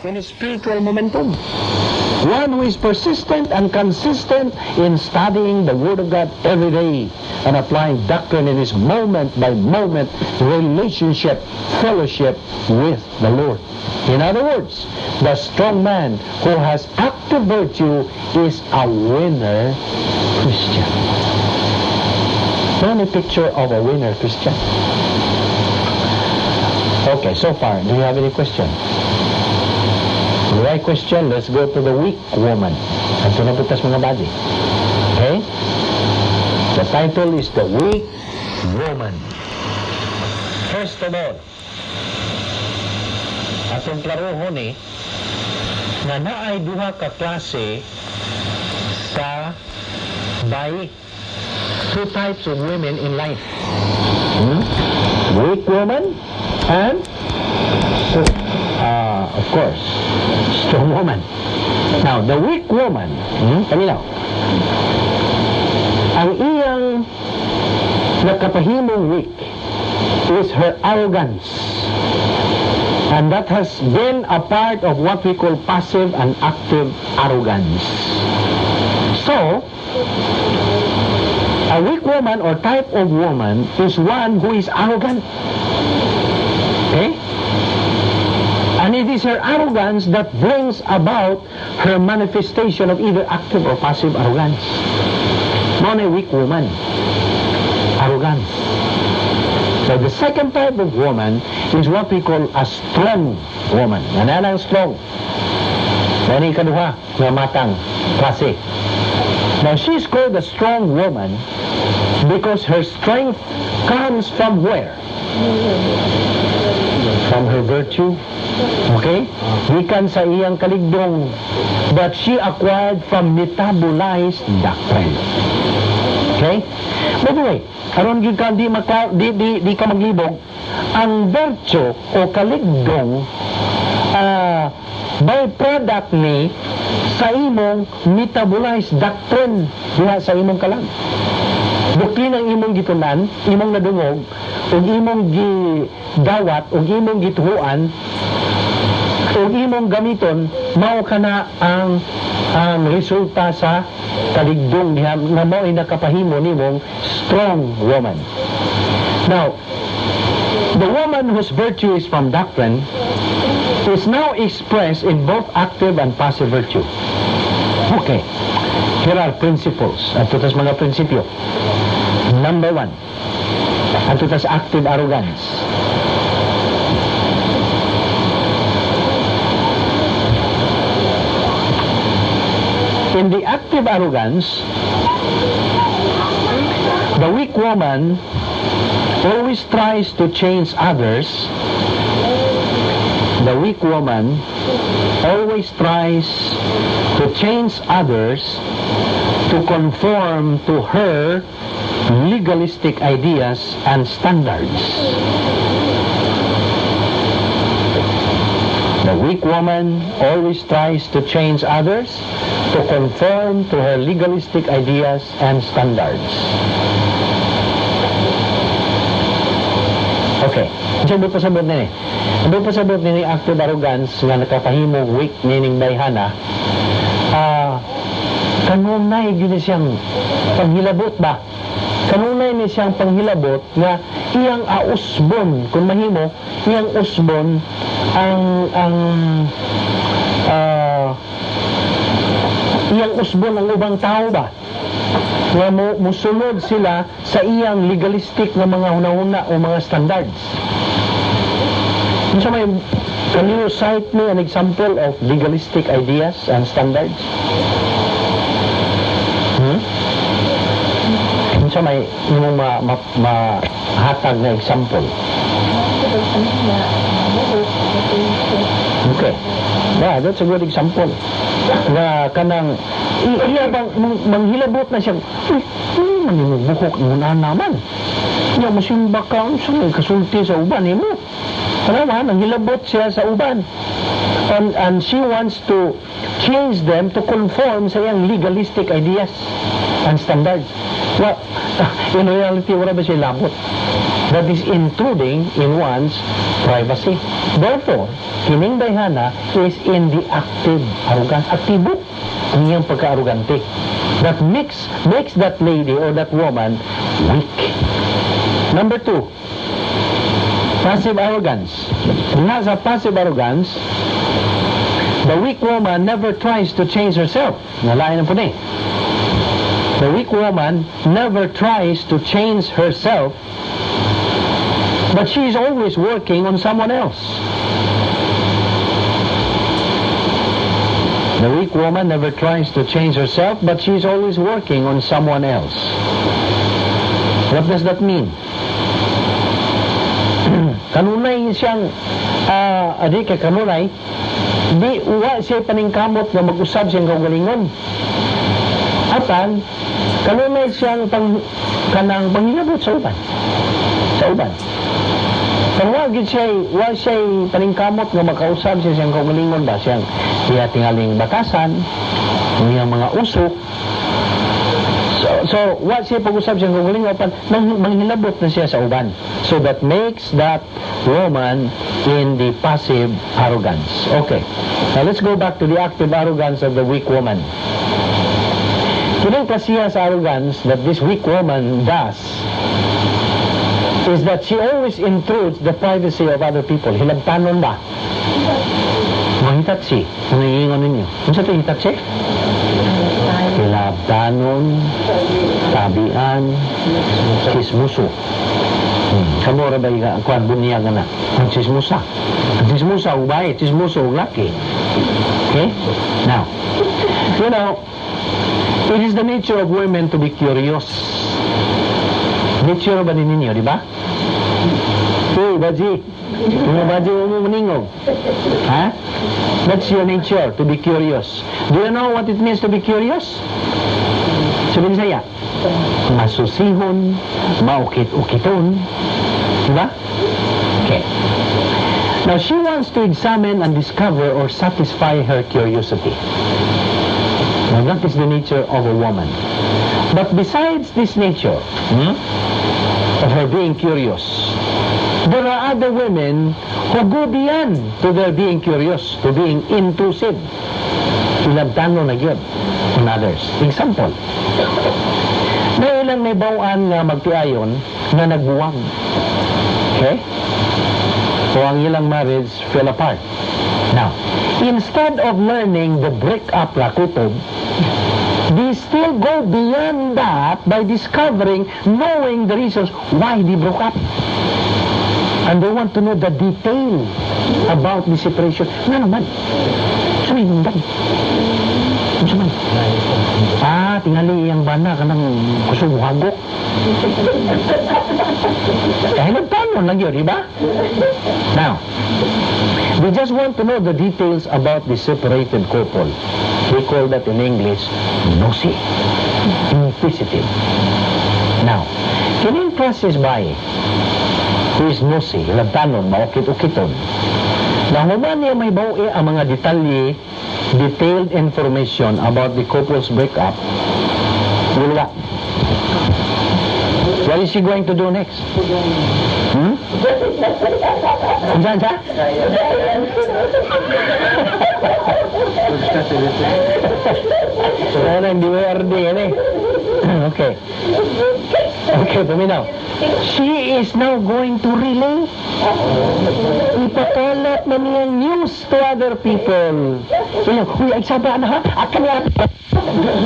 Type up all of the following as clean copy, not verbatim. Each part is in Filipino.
in spiritual momentum. One who is persistent and consistent in studying the Word of God every day and applying doctrine in his moment-by-moment relationship, fellowship with the Lord. In other words, the strong man who has active virtue is a winner Christian. Any picture of a winner Christian? Okay, so far, do you have any question? Right question, let's go to the weak woman. Ito na putas mga badi. Okay? The title is The Weak Woman. First of all, atong klarohon nga naay duha ka klase sa bayi. Two types of women in life. Weak woman and of course, strong woman. Now, the weak woman, now, ang iyang nakapahimong weak is her arrogance. And that has been a part of what we call passive and active arrogance. So, a weak woman or type of woman is one who is arrogant. Okay? And it is her arrogance that brings about her manifestation of either active or passive arrogance. Not a weak woman. Arrogance. So the second type of woman is what we call a strong woman. Ano ang strong? Dahil ikaduha, na matang klase. Now she's called a strong woman because her strength comes from where? From her virtue. Okay? Gikan sa iyang kaligdong that she acquired from metabolized doctrine. Okay? By the way, aron di ka maglibog, ang virtue o kaligdong byproduct ni sa imong metabolized doctrine diha sa imong kalang. Doktrina ang imong gitunan, imong nadungog, ug imong gidawat, ug imong gituhuan, ug imong gamiton, mao kana ang resulta sa kaligdong diha nga mao ay nakapahimo nimong strong woman. Now, the woman whose virtue is from doctrine is now expressed in both active and passive virtue. Okay. Here are principles. Ato tas mga prinsipyo. Number 1. Ato tas active arrogance. In the active arrogance, the weak woman always tries to change others. The weak woman always tries to change others to conform to her legalistic ideas and standards. The weak woman always tries to change others to conform to her legalistic ideas and standards. Okay. Diyan mo pasabot nini. Ano pasabot nini active arrogance nga nakapahimo weak meaning bayhana. Kanunay yun siyang panghilabot ba? Kanunay ni siyang panghilabot nga iyang ausbon kung mahimo iyang usbon iyang usbon ang ubang tao ba? Nga musunod sila sa iyang legalistic na mga hunahuna o mga standards. So can you cite me an example of legalistic ideas and standards? So may imong mahatag na example. Okay. Yeah, that's a good example. Na kanang iya bang manghilabot na siya. Manimugbuhok muna naman. Iya masimba ka unsa may kasulti sa uban nimo. Kanawa nanghilabot siya sa uban. And she wants to change them to conform sa iyang legalistic ideas and standards. Well, in reality, wala ba siya labot? that is intruding in one's privacy. Therefore, kining dayhana is in the active arrogance. Aktibo ang iyang pagka-arrogante. That makes that lady or that woman weak. Number 2, passive arrogance. Diha sa passive arrogance, the weak woman never tries to change herself. Nalain na po ni. The weak woman never tries to change herself, but she is always working on someone else. The weak woman never tries to change herself, but she is always working on someone else. What does that mean? Kanunay siyang kanunay di wa siya paningkamot nga mag-usab siyang kaugalingon. Atan kanunay siyang kanang panghilabot sa uban. Kung wa siya paningkamot nga makausab siya siyang kaugalingon ba siyang siya tingaling batasan, niyang mga usok. So what siya pag-usab siyang kaugalingon manghilabot na siya sa uban. So that makes that woman in the passive arrogance. Okay. Now let's go back to the active arrogance of the weak woman. Kining kasiya sa arrogance that this weak woman does is that she always intrudes the privacy of other people. Hilabtanon ba? Mahitatsi. Kung naiingon ninyo. Ano sa ito hitatsi? Hilabtanon, tabian, chismuso. Kamura ba yung kuwan bunyagan na? Ang chismusa. Ang chismusa, ubay. Chismuso, laki. Okay? Now, you know, it is the nature of women to be curious. Nature ba din ninyo, di ba? Uy, Baji. Mga Baji, mo maningog. Ha? That's your nature, to be curious. Do you know what it means to be curious? Sabihin saya, masusihon, maukit-ukiton. Diba? Okay. Now, she wants to examine and discover or satisfy her curiosity. Now, that is the nature of a woman. But besides this nature of her being curious, there are other women who go beyond to their being curious, to being intrusive. Ilabtano na yun on others. Example, na ilang may bawaan nga magtiayon na nagbuwang. Okay? So ang ilang marriage fell apart. Now, instead of learning the breakup lakutob, they still go beyond that by discovering, knowing the reasons why they broke up. And they want to know the detail about the separation. Nga naman, sumindan. Suman. Tingali yung bana ka ng kusubhagok. Dahil nagtanong lang yun, di ba? Now, they just want to know the details about the separated couple. We call that in English, nosy, inquisitive. Now, kining process ba who is nosy, labtanon, maukit-ukiton. Nahuman niya may bawi ang mga detalye, detailed information about the couple's breakup. Wala. What is she going to do next? Saan siya? Wala, hindi mo RD yan eh. Okay. Okay, paminaw. She is now going to relay. Ipakalat na niyang news to other people. Uy, ay saba na ha? Akan niya.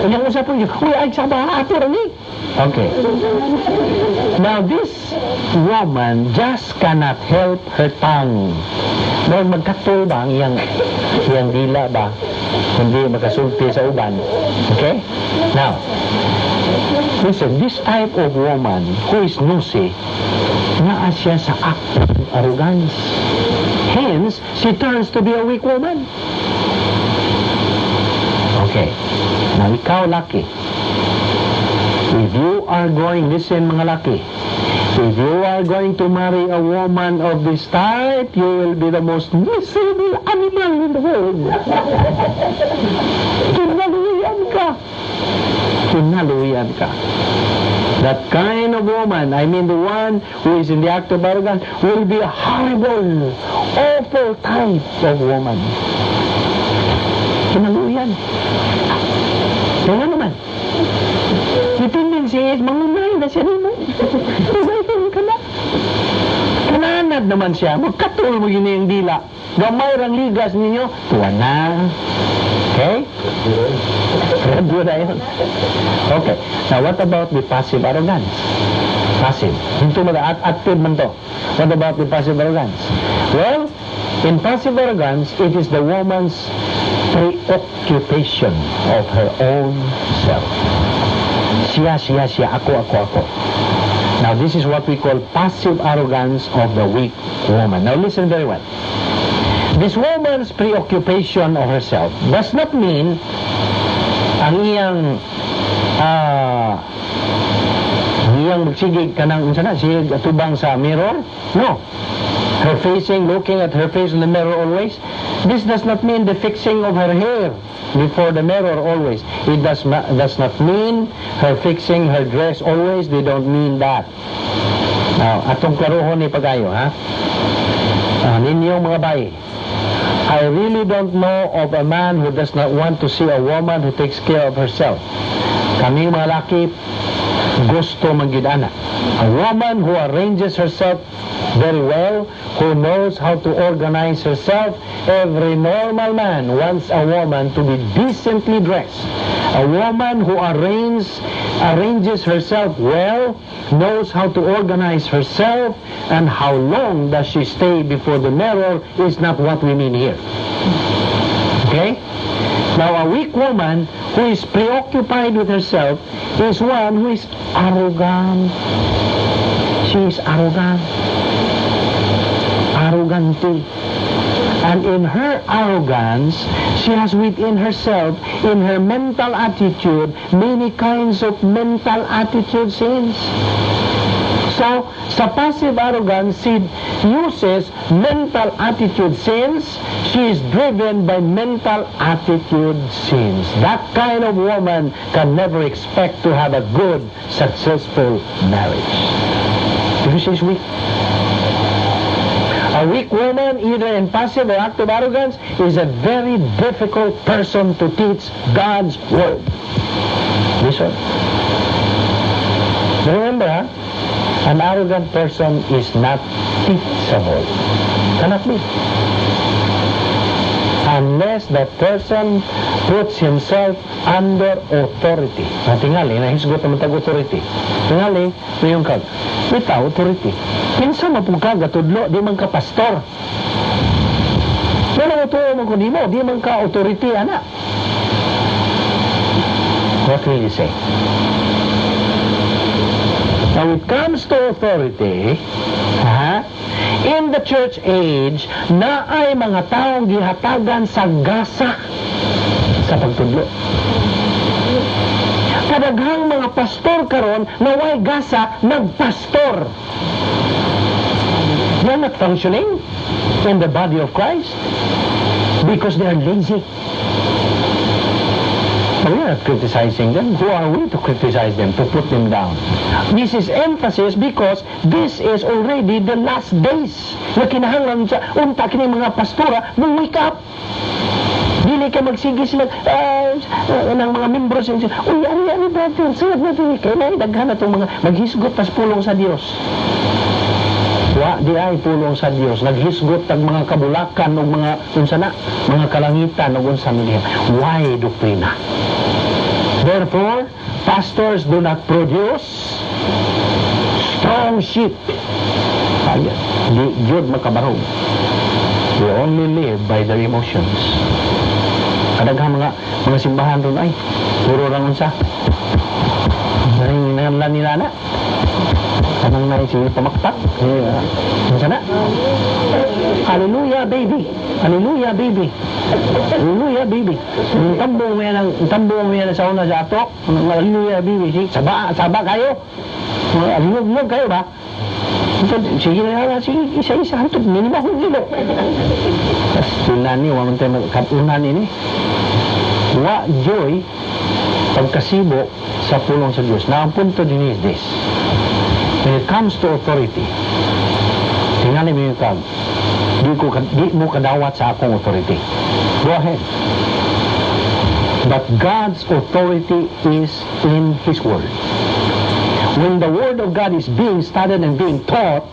Ilang usap po niyo. Uy, ay saba ha? Ato rin eh. Okay. Now, this woman just cannot help her tongue. Noon magkatol ba ang iyang dila ba? Kundi makasulti sa uban. Okay? Now, listen, this type of woman who is nosy, naa siya sa active arrogance. Hence, she turns to be a weak woman. Okay. Now, ikaw, laki. If you are going, listen mga laki, if you are going to marry a woman of this type, you will be the most miserable animal in the world. Kinaluyan ka. Kinaluyan ka. That kind of woman, I mean the one who is in the act of arrogance, will be a horrible, awful type of woman. Kinalo yan. Kaya naman, the tendency is, mangunay na siya nimo. Tumayon ka na. Kananad naman siya, magkatul mo yun yung dila. Gamay rang ligas ninyo, tuwan na. Okay? Good na yun. Okay. Now, what about the passive arrogance? Passive. Hinto mo na, active man to. What about the passive arrogance? Well, in passive arrogance, it is the woman's preoccupation of her own self. Siya, ako. Now, this is what we call passive arrogance of the weak woman. Now, listen very well. This woman's preoccupation of herself does not mean ang iyang magsigig ka ng sigig atubang sa mirror. No. Her facing, looking at her face in the mirror always. This does not mean the fixing of her hair before the mirror always. It does not mean her fixing her dress always. They don't mean that. Now, atong klaruhon ni pagayo, ha? Ninyong mga bayi, I really don't know of a man who does not want to see a woman who takes care of herself. Kami mga laki, gusto magidana. A woman who arranges herself very well, who knows how to organize herself. Every normal man wants a woman to be decently dressed. A woman who arranges herself well, knows how to organize herself, and how long does she stay before the mirror is not what we mean here. Okay? Now, a weak woman who is preoccupied with herself is one who is arrogant. She is arrogant. Arrogante. And in her arrogance, she has within herself, in her mental attitude, many kinds of mental attitude sins. So, sa passive arrogance, she uses mental attitude sins. She is driven by mental attitude sins. That kind of woman can never expect to have a good, successful marriage. Because she is weak. A weak woman, either in passive or active arrogance, is a very difficult person to teach God's word. Listen. Remember, an arrogant person is not teachable. Cannot be. Unless that person puts himself under authority. Tingali, nahisgot naman tag-authority. Tingali, mayroon kag, without authority. Kinsa mapugkag atudlo, di man ka pastor. Pero ito mo kung di mo, di man ka authority, anak. What will you say? Now, it comes to authority, in the church age, na ay mga taong gihatagan sa gasa sa pagtudlo. Kadaghang mga pastor karon na way gasa, nagpastor. They are not functioning in the body of Christ because they are lazy. We are not criticizing them. Who are we to criticize them, to put them down? This is emphasis because this is already the last days na kinahanglan sa unta kini mga pastora ng wake up. Dili ka magsige sila ng mga membro sila. Uy, ano brother, sunod natin. Kaya daghan na itong mga maghisgot tas pulong sa Diyos. Di ay pulong sa Diyos. Naghisgot tag mga kabulakan o mga unsana, mga kalangitan o unsa niya. Why doktrina? Therefore, pastors do not produce strong sheep. Di jud makabarog. They only live by their emotions. Kadaghang mga simbahan ron ay puro lang unsa. Nangan nila na. Kanang na sige pamaktak. Unsa na? Hallelujah baby. Hallelujah baby. Hallelujah baby. Tambong mo yan sa una sa ato. Hallelujah baby. Saba kayo. Hallelujah kayo ba? Sige na, sige, isa-isa hantod, minima kong ilo. Tapos, tunani, waman tayo magkatunan ini. Wa joy pagkasibo sa pulong sa Diyos. Now, ang punto din is this. When it comes to authority, tingnan mo yung kag, di mo kadawat sa akong authority. Go ahead. But God's authority is in His Word. When the Word of God is being studied and being taught,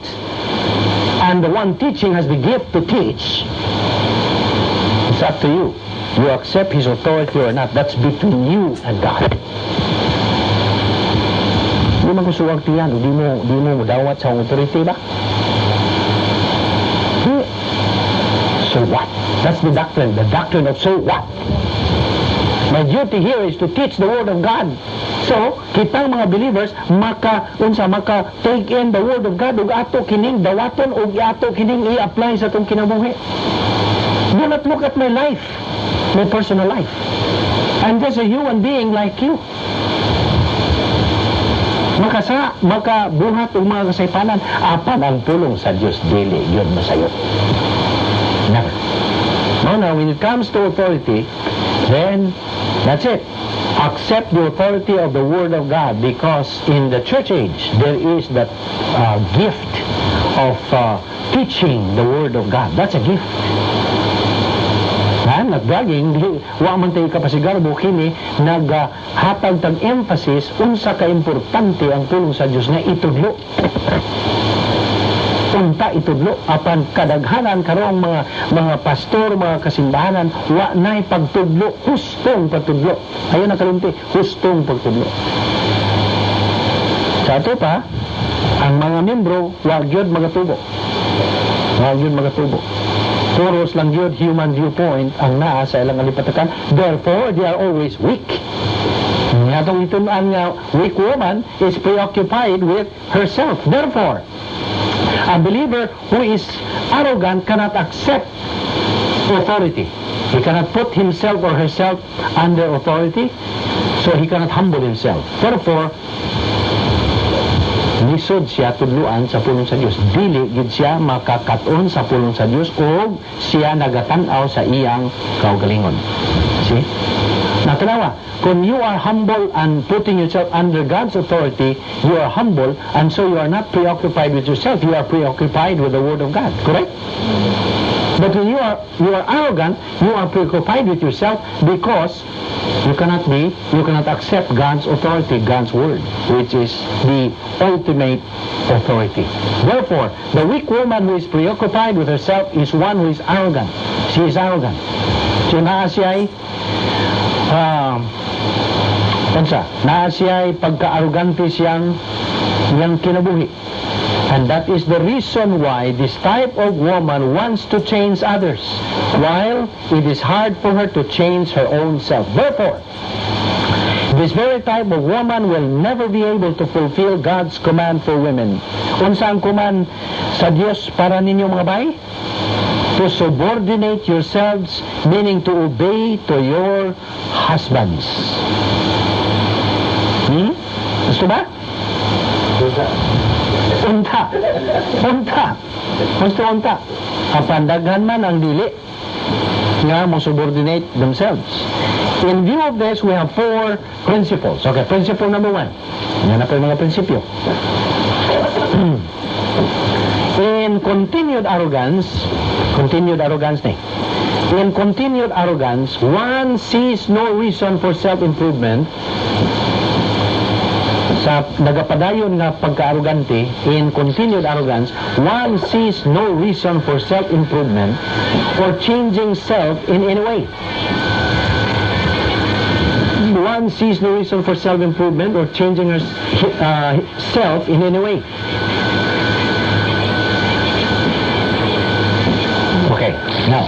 and the one teaching has the gift to teach, it's up to you. You accept His authority or not. That's between you and God. Di man gusto wag tiyan, di mo dawat sa authority ba? So what? That's the doctrine of so what? My duty here is to teach the Word of God. So, kitang mga believers, maka take in the Word of God, ug ato kining dawaton, ug ato kining i-apply sa itong kinabuhi. Do not look at my life, my personal life. I'm just a human being like you. Makabuhat og mga kasaypanan, apan ang pulong sa Dios dili yun masayot. Never. Now, when it comes to authority, then that's it. Accept the authority of the Word of God, because in the church age there is that gift of teaching the Word of God. That's a gift. Nagbragging, wa man tayo kapasigarbo kini naghatag tag emphasis unsa ka importante ang pulong sa Dios nga itudlo. Unta itudlo apan kadaghanan karong mga pastor, mga kasimbahanan wa nay pagtudlo, hustong pagtudlo. Ayon na kalunti, hustong pagtudlo. Sa ato pa, ang mga membro wa gyud magatubo. Wa gyud magatubo. Puros lang yun, human viewpoint ang naa sa ilang alipatakan. Therefore, they are always weak. Nga itong itunan nga weak woman is preoccupied with herself. Therefore, a believer who is arrogant cannot accept authority. He cannot put himself or herself under authority, so he cannot humble himself. Therefore, lisod siya tudluan sa pulong sa Dios. Dili gid siya makakaton sa pulong sa Dios o siya nagatanaw sa iyang kaugalingon. See? Natanawa, kung you are humble and putting yourself under God's authority, you are humble, and so you are not preoccupied with yourself. You are preoccupied with the Word of God. Correct? But when you are arrogant, you are preoccupied with yourself, because you cannot accept God's authority, God's Word, which is the ultimate authority. Therefore, the weak woman who is preoccupied with herself is one who is arrogant. She is arrogant. So naa siya ay pagka-arrogante siyang kinabuhi. And that is the reason why this type of woman wants to change others, while it is hard for her to change her own self. Therefore, this very type of woman will never be able to fulfill God's command for women. Unsa ang command sa Dios para ninyo mga bay? To subordinate yourselves, meaning to obey to your husbands. Gusto ba? Unta. Kapandaghan man ang dili nga mo subordinate themselves. In view of this, we have 4 principles. Okay, principle number 1. Yan na po yung mga prinsipyo. In continued arrogance, one sees no reason for self-improvement. Sa nagapadayon nga pagka-arrogante, in continued arrogance, one sees no reason for self-improvement or changing self in any way. One sees no reason for self-improvement or changing self in any way. Okay, now,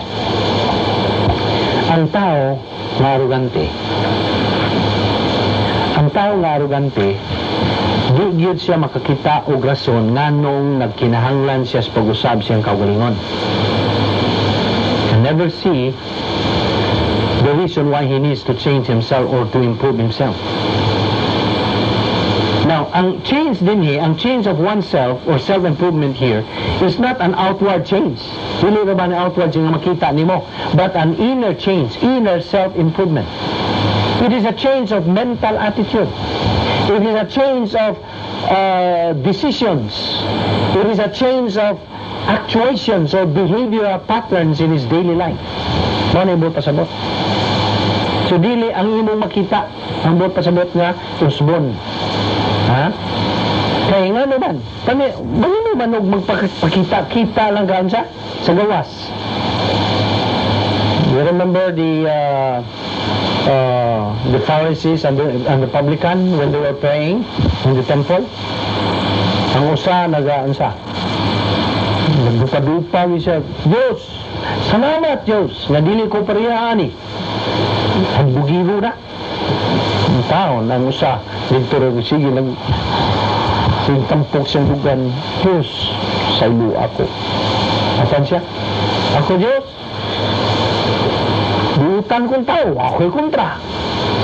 ang tao nga arrogante, di gyud siya makakita og rason nganong nagkinahanglan siya sa pag-usab siyang kaugalingon. Can never see the reason why he needs to change himself or to improve himself. Now, ang change of oneself or self-improvement here is not an outward change. Dili ba ang outward change nga makita nimo, but an inner change, inner self-improvement. It is a change of mental attitude. It is a change of decisions. It is a change of actuations or behavioral patterns in his daily life. Ano yung pasabot? So dili ang imong makita ang pasabot nga usbon. Ha? Kaya nga naman, kami man og magpakita lang gaan sa gawas. You remember the Pharisees and the publican when they were praying in the temple? Ang usa nagaan sa nagdupa-dupa siya, Diyos, salamat Diyos, nga dili ko pariyaan eh. Ang bugiro na. Ang taon, ang usa, dito rin, sige, tampok siyang bugan, Diyos, sa ilo ako. Asan siya? Ako Diyos, buutan kong tao, ako'y kontra.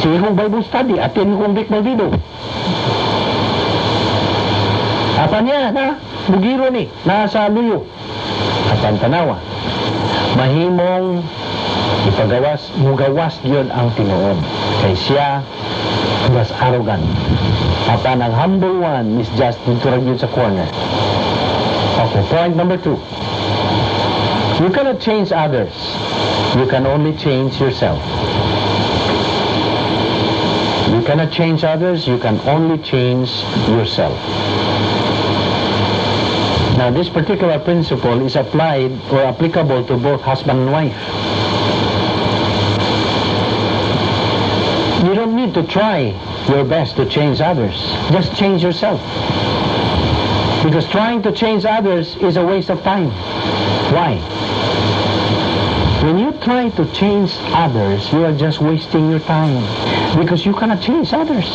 Sige kong Bible study, atin kong Balbido. Apa niya, na? Bugiro ni, nasa luyo. Apan tanawa. Mahimong mugawas yun ang tinuod. Kay siya was arrogant. Apan ang humble one is just dito yun sa corner. Okay, point number 2. You cannot change others. You can only change yourself. You cannot change others. You can only change yourself. Now, this particular principle is applied or applicable to both husband and wife. You don't need to try your best to change others. Just change yourself. Because trying to change others is a waste of time. Why? When you try to change others, you are just wasting your time. Because you cannot change others.